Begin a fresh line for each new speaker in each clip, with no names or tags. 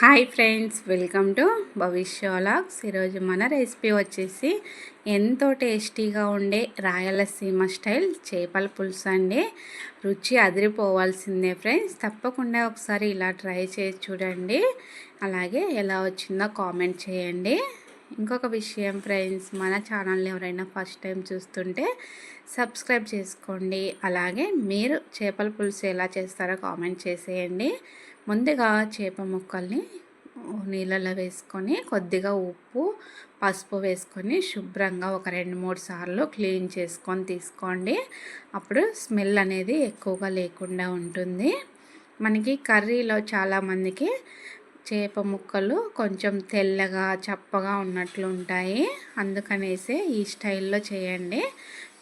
Hi friends, welcome to భవిష్య vlogs. ఈరోజు మన రెసిపీ వచ్చేసి ఎంతో టేస్టీగా ఉండే రాయలసీమ స్టైల్ చేపల పులుసు అండి. రుచి అదిరిపోవాల్సిందే ఫ్రెండ్స్. తప్పకుండా ఒకసారి ఇలా ట్రై చేసి చూడండి. అలాగే ఎలా వచ్చిందో కామెంట్ చేయండి. ఇంకొక విషయం ఫ్రెండ్స్, మన ఛానల్ని ఎవరైనా ఫస్ట్ టైం చూస్తుంటే సబ్స్క్రైబ్ చేసుకోండి. అలాగే మీరు చేపల పులుసు ఎలా చేస్తారో కామెంట్ చేసేయండి. ముందుగా చేప ముక్కల్ని నీళ్ళలో వేసుకొని కొద్దిగా ఉప్పు పసుపు వేసుకొని శుభ్రంగా ఒక 2-3 సార్లు క్లీన్ చేసుకొని తీసుకోండి. అప్పుడు స్మెల్ అనేది ఎక్కువగా లేకుండా ఉంటుంది. మనకి కర్రీలో చాలామందికి చేప ముక్కలు కొంచెం తెల్లగా చప్పగా ఉన్నట్లు ఉంటాయి. అందుకనేసి ఈ స్టైల్లో చేయండి.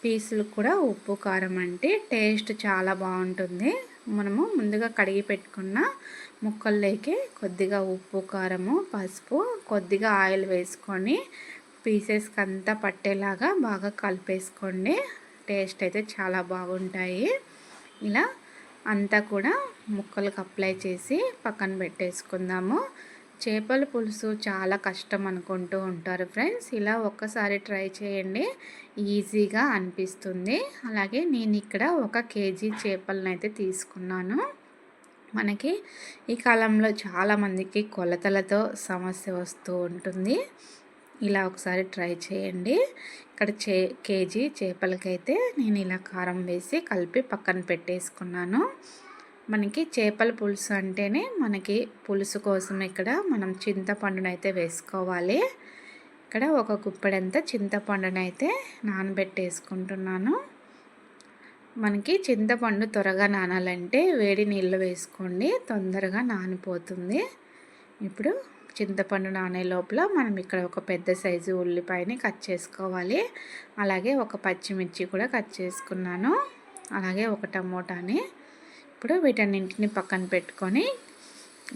పీసులు కూడా ఉప్పు కారం అంటే టేస్ట్ చాలా బాగుంటుంది. మనము ముందుగా కడిగి పెట్టుకున్న ముక్కల్లోకి కొద్దిగా ఉప్పు కారము పసుపు కొద్దిగా ఆయిల్ వేసుకొని పీసెస్కి అంతా పట్టేలాగా బాగా కలిపేసుకోండి. టేస్ట్ అయితే చాలా బాగుంటాయి. ఇలా అంతా కూడా ముక్కలకు అప్లై చేసి పక్కన పెట్టేసుకుందాము. చేపల పులుసు చాలా కష్టం అనుకుంటూ ఉంటారు ఫ్రెండ్స్. ఇలా ఒక్కసారి ట్రై చేయండి, ఈజీగా అనిపిస్తుంది. అలాగే నేను ఇక్కడ 1 కేజీ చేపలను అయితే తీసుకున్నాను. మనకి ఈ కాలంలో చాలామందికి కొలతలతో సమస్య వస్తూ ఉంటుంది. ఇలా ఒకసారి ట్రై చేయండి. ఇక్కడ కేజీ చేపలకైతే నేను ఇలా కారం వేసి కలిపి పక్కన పెట్టేసుకున్నాను. మనకి చేపల పులుసు అంటేనే మనకి పులుసు కోసం ఇక్కడ మనం చింతపండునైతే వేసుకోవాలి. ఇక్కడ 1 గుప్పెడంత చింతపండునైతే నానబెట్టేసుకుంటున్నాను. మనకి చింతపండు త్వరగా నానాలంటే వేడి నీళ్ళు వేసుకోండి, తొందరగా నానిపోతుంది. ఇప్పుడు చింతపండు నానే లోపల మనం ఇక్కడ ఒక పెద్ద సైజు ఉల్లిపాయని కట్ చేసుకోవాలి. అలాగే 1 పచ్చిమిర్చి కూడా కట్ చేసుకున్నాను. అలాగే 1 టమోటాని. ఇప్పుడు వీటన్నింటిని పక్కన పెట్టుకొని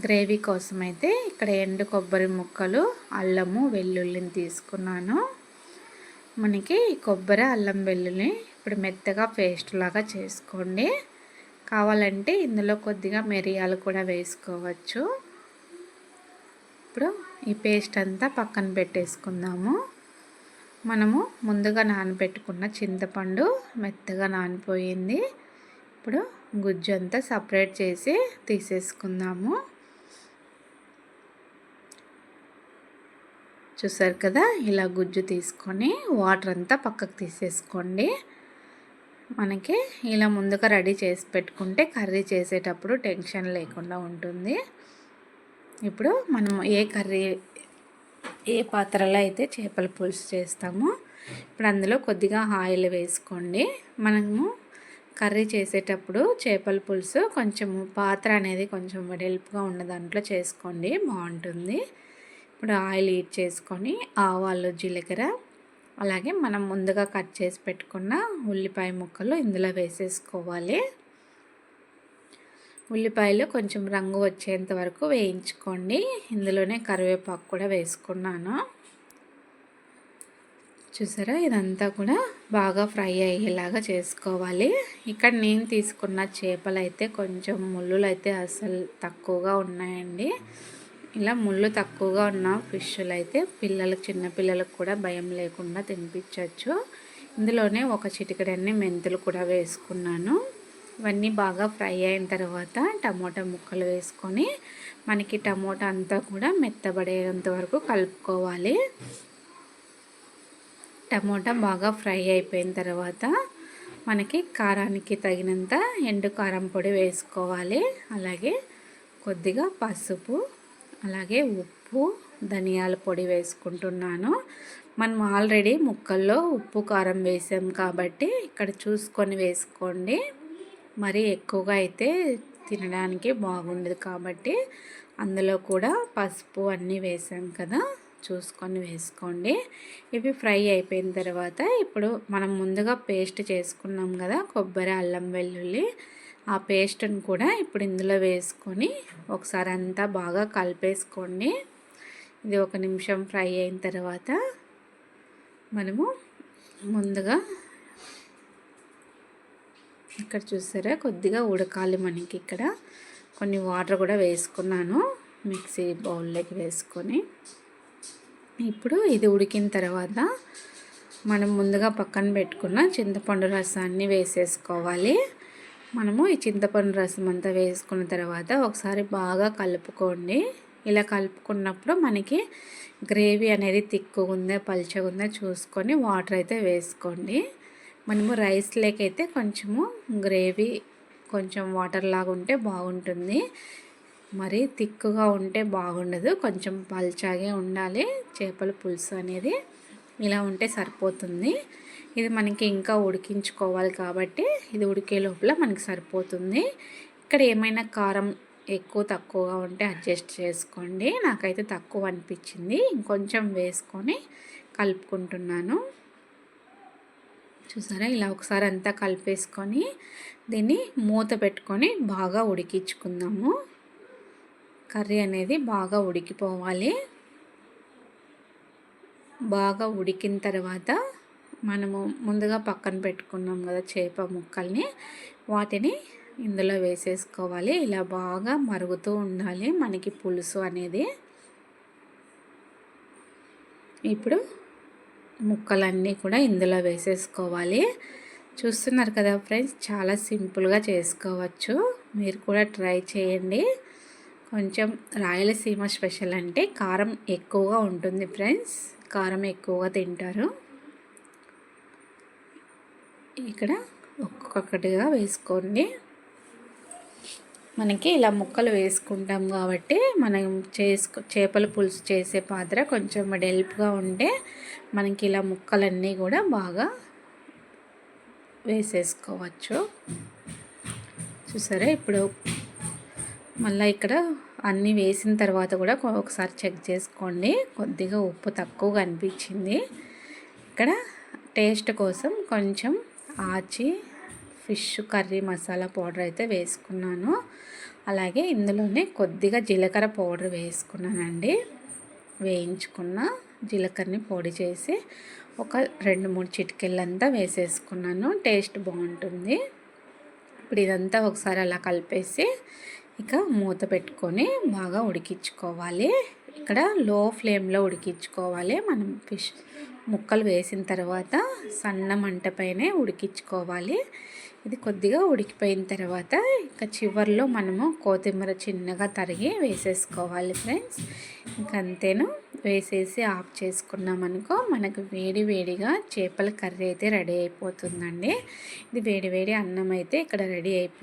గ్రేవీ కోసం అయితే ఇక్కడ ఎండు కొబ్బరి ముక్కలు అల్లము వెల్లుల్లిని తీసుకున్నాను. మనకి కొబ్బరి అల్లం వెల్లుల్లి ఇప్పుడు మెత్తగా పేస్ట్ లాగా చేసుకోండి. కావాలంటే ఇందులో కొద్దిగా మిరియాలు కూడా వేసుకోవచ్చు. ఇప్పుడు ఈ పేస్ట్ అంతా పక్కన పెట్టేసుకుందాము. మనము ముందుగా నానబెట్టుకున్న చింతపండు మెత్తగా నానిపోయింది. ఇప్పుడు గుజ్జు అంతా సపరేట్ చేసి తీసేసుకుందాము. చూసారు కదా, ఇలా గుజ్జు తీసుకొని వాటర్ అంతా పక్కకు తీసేసుకోండి. మనకి ఇలా ముందుగా రెడీ చేసి పెట్టుకుంటే కర్రీ చేసేటప్పుడు టెన్షన్ లేకుండా ఉంటుంది. ఇప్పుడు మనం ఏ పాత్రలో అయితే చేపల పులుసు చేస్తామో ఇప్పుడు అందులో కొద్దిగా ఆయిల్ వేసుకోండి. మనము కర్రీ చేసేటప్పుడు చేపల పులుసు కొంచెము పాత్ర అనేది కొంచెం వెడల్పుగా ఉన్న దాంట్లో చేసుకోండి, బాగుంటుంది. ఇప్పుడు ఆయిల్ హీట్ చేసుకొని ఆవాలు జీలకర్ర అలాగే మనం ముందుగా కట్ చేసి పెట్టుకున్న ఉల్లిపాయ ముక్కలు ఇందులో వేసేసుకోవాలి. ఉల్లిపాయలు కొంచెం రంగు వచ్చేంత వరకు వేయించుకోండి. ఇందులోనే కరివేపాకు కూడా వేసుకున్నాను. చూసారా, ఇదంతా కూడా బాగా ఫ్రై అయ్యేలాగా చేసుకోవాలి. ఇక్కడ నేను తీసుకున్న చేపలు అయితే కొంచెం ముళ్ళులు అయితే అసలు తక్కువగా ఉన్నాయండి. ఇలా ముళ్ళు తక్కువగా ఉన్న ఫిష్లు అయితే చిన్నపిల్లలకు కూడా భయం లేకుండా తినిపించవచ్చు. ఇందులోనే 1 చిటికెడన్ని మెంతులు కూడా వేసుకున్నాను. ఇవన్నీ బాగా ఫ్రై అయిన తర్వాత టమోటా ముక్కలు వేసుకొని మనకి టమోటా అంతా కూడా మెత్తబడేంత వరకు కలుపుకోవాలి. టమోటా బాగా ఫ్రై అయిపోయిన తర్వాత మనకి కారానికి తగినంత ఎండు కారం పొడి వేసుకోవాలి. అలాగే కొద్దిగా పసుపు అలాగే ఉప్పు ధనియాల పొడి వేసుకుంటున్నాను. మనం ఆల్రెడీ ముక్కల్లో ఉప్పు కారం వేసాం కాబట్టి ఇక్కడ చూసుకొని వేసుకోండి. మరీ ఎక్కువగా అయితే తినడానికి బాగుండదు కాబట్టి అందులో కూడా పసుపు అన్నీ వేసాం కదా, చూసుకొని వేసుకోండి. ఇవి ఫ్రై అయిపోయిన తర్వాత ఇప్పుడు మనం ముందుగా పేస్ట్ చేసుకున్నాం కదా కొబ్బరి అల్లం వెల్లుల్లి, ఆ పేస్ట్ని కూడా ఇప్పుడు ఇందులో వేసుకొని ఒకసారి అంతా బాగా కలిపేసుకోండి. ఇది 1 నిమిషం ఫ్రై అయిన తర్వాత మనము ముందుగా ఇక్కడ చూసారా కొద్దిగా ఉడకాలి. మనకి ఇక్కడ కొన్ని వాటర్ కూడా వేసుకున్నాను. మిక్సీ బౌల్లోకి వేసుకొని ఇప్పుడు ఇది ఉడికిన తర్వాత మనం ముందుగా పక్కన పెట్టుకున్న చింతపండు రసాన్ని వేసేసుకోవాలి. మనము ఈ చింతపండు రసం అంతా వేసుకున్న తర్వాత ఒకసారి బాగా కలుపుకోండి. ఇలా కలుపుకున్నప్పుడు మనకి గ్రేవీ అనేది తిక్కుగా ఉందా పల్చగా ఉందా చూసుకొని వాటర్ అయితే వేసుకోండి. మనము రైస్ లేకైతే కొంచెము గ్రేవీ కొంచెం వాటర్ లాగా ఉంటే బాగుంటుంది. మరి తిక్కుగా ఉంటే బాగుండదు, కొంచెం పల్చాగే ఉండాలి చేపల పులుసు అనేది. ఇలా ఉంటే సరిపోతుంది. ఇది మనకి ఇంకా ఉడికించుకోవాలి కాబట్టి ఇది ఉడికే లోపల మనకి సరిపోతుంది. ఇక్కడ ఏమైనా కారం ఎక్కువ తక్కువగా ఉంటే అడ్జస్ట్ చేసుకోండి. నాకైతే తక్కువ అనిపించింది, ఇంకొంచెం వేసుకొని కలుపుకుంటున్నాను. చూసారా, ఇలా ఒకసారి అంతా కలిపేసుకొని దీన్ని మూత పెట్టుకొని బాగా ఉడికించుకుందాము. కర్రీ అనేది బాగా ఉడికిపోవాలి. బాగా ఉడికిన తర్వాత మనము ముందుగా పక్కన పెట్టుకున్నాం కదా చేప ముక్కల్ని, వాటిని ఇందులో వేసేసుకోవాలి. ఇలా బాగా మరుగుతూ ఉండాలి మనకి పులుసు అనేది. ఇప్పుడు ముక్కలన్నీ కూడా ఇందులో వేసేసుకోవాలి. చూస్తున్నారు కదా ఫ్రెండ్స్, చాలా సింపుల్గా చేసుకోవచ్చు. మీరు కూడా ట్రై చేయండి. కొంచెం రాయలసీమ స్పెషల్ అంటే కారం ఎక్కువగా ఉంటుంది ఫ్రెండ్స్, కారం ఎక్కువగా తింటారు. ఇక్కడ ఒక్కొక్కటిగా వేసుకోండి. మనకి ఇలా ముక్కలు వేసుకుంటాం కాబట్టి మనం చేపల పులుసు చేసే పాత్ర కొంచెం వెడల్పుగా ఉంటే మనకి ఇలా ముక్కలన్నీ కూడా బాగా వేసేసుకోవచ్చు. చూసారా, ఇప్పుడు మళ్ళీ ఇక్కడ అన్నీ వేసిన తర్వాత కూడా ఒకసారి చెక్ చేసుకోండి. కొద్దిగా ఉప్పు తక్కువగా అనిపించింది. ఇక్కడ టేస్ట్ కోసం కొంచెం ఆచి ఫిష్ కర్రీ మసాలా పౌడర్ అయితే వేసుకున్నాను. అలాగే ఇందులోనే కొద్దిగా జీలకర్ర పౌడర్ వేసుకున్నానండి. వేయించుకున్న జీలకర్రని పొడి చేసి ఒక 2-3 చిటికెళ్ళంతా వేసేసుకున్నాను. టేస్ట్ బాగుంటుంది. ఇప్పుడు ఇదంతా ఒకసారి అలా కలిపేసి ఇక మూత పెట్టుకొని బాగా ఉడికించుకోవాలి. ఇక్కడ లో ఫ్లేమ్లో ఉడికించుకోవాలి. మనం ఫిష్ ముక్కలు వేసిన తర్వాత సన్న మంట పైనే ఉడికించుకోవాలి. ఇది కొద్దిగా ఉడికిపోయిన తర్వాత ఇక చివర్లో మనము కొత్తిమీర చిన్నగా తరిగి వేసేసుకోవాలి ఫ్రెండ్స్. ఇంకంతేను, వేసేసి ఆఫ్ చేసుకున్నామనుకో మనకు వేడి వేడిగా చేపల కర్రీ అయితే రెడీ అయిపోతుందండి. ఇది వేడి వేడి అన్నం అయితే ఇక్కడ రెడీ అయిపోతుంది.